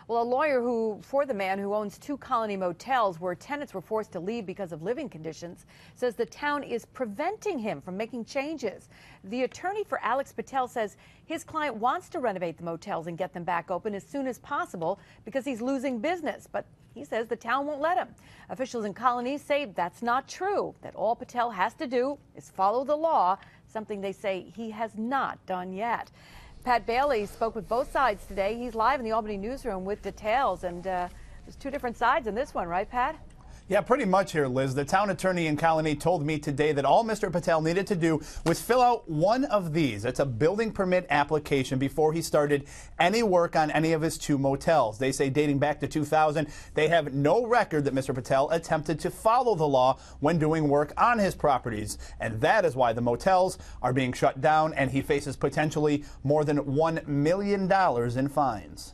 Well, a lawyer for the man who owns 2 Colonie motels where tenants were forced to leave because of living conditions says the town is preventing him from making changes. The attorney for Alex Patel says his client wants to renovate the motels and get them back open as soon as possible because he's losing business, but he says the town won't let him. Officials in Colonie say that's not true, that all Patel has to do is follow the law, something they say he has not done yet. Pat Bailey spoke with both sides today. He's live in the Albany newsroom with details, and there's 2 different sides in this one, right, Pat? Yeah, pretty much here, Liz. The town attorney in Colonie told me today that all Mr. Patel needed to do was fill out one of these. It's a building permit application before he started any work on any of his 2 motels. They say dating back to 2000, they have no record that Mr. Patel attempted to follow the law when doing work on his properties. And that is why the motels are being shut down, and he faces potentially more than $1 million in fines.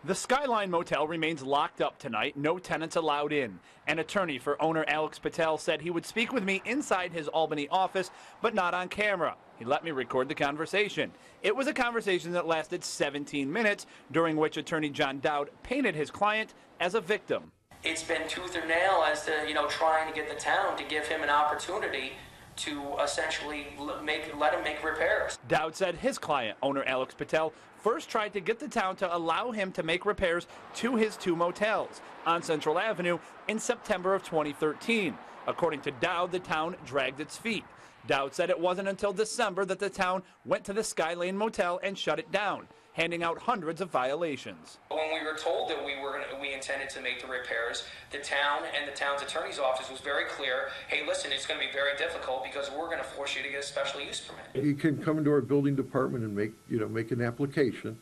The Skylane Motel remains locked up tonight, no tenants allowed in. An attorney for owner Alex Patel said he would speak with me inside his Albany office, but not on camera. He let me record the conversation. It was a conversation that lasted 17 minutes, during which attorney John Dowd painted his client as a victim. It's been tooth or nail as to, trying to get the town to give him an opportunity to essentially let him make repairs. Dowd said his client, owner Alex Patel, first tried to get the town to allow him to make repairs to his 2 motels on Central Avenue in September of 2013. According to Dowd, the town dragged its feet. Dowd said it wasn't until December that the town went to the Skylane Motel and shut it down, handing out hundreds of violations. When we were told that we intended to make the repairs, the town and the town's attorney's office was very clear, hey, listen, it's going to be very difficult because we're going to force you to get a special use permit. He can come into our building department and make an application,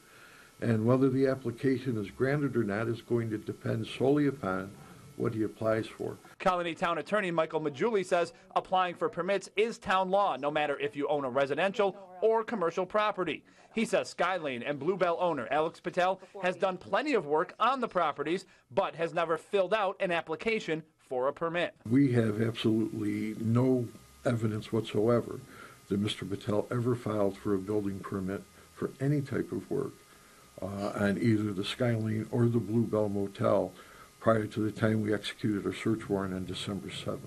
and whether the application is granted or not is going to depend solely upon what he applies for. Colonie Town Attorney Michael Maggiulli says applying for permits is town law, no matter if you own a residential or commercial property. He says Skylane and Blu-Bell owner Alex Patel has done plenty of work on the properties, but has never filled out an application for a permit. We have absolutely no evidence whatsoever that Mr. Patel ever filed for a building permit for any type of work on either the Skylane or the Blu-Bell Motel prior to the time we executed our search warrant on December 7th.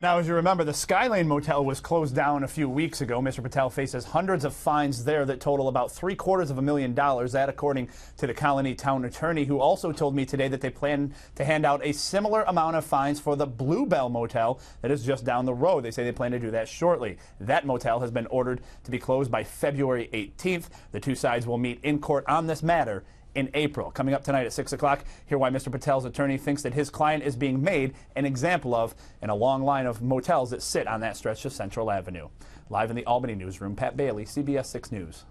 Now, as you remember, the Skylane Motel was closed down a few weeks ago. Mr. Patel faces hundreds of fines there that total about $750,000. That, according to the Colonie Town Attorney, who also told me today that they plan to hand out a similar amount of fines for the Blu-Bell Motel that is just down the road. They say they plan to do that shortly. That motel has been ordered to be closed by February 18th. The 2 sides will meet in court on this matter in April. Coming up tonight at 6 o'clock, hear why Mr. Patel's attorney thinks that his client is being made an example of in a long line of motels that sit on that stretch of Central Avenue. Live in the Albany newsroom, Pat Bailey, CBS 6 News.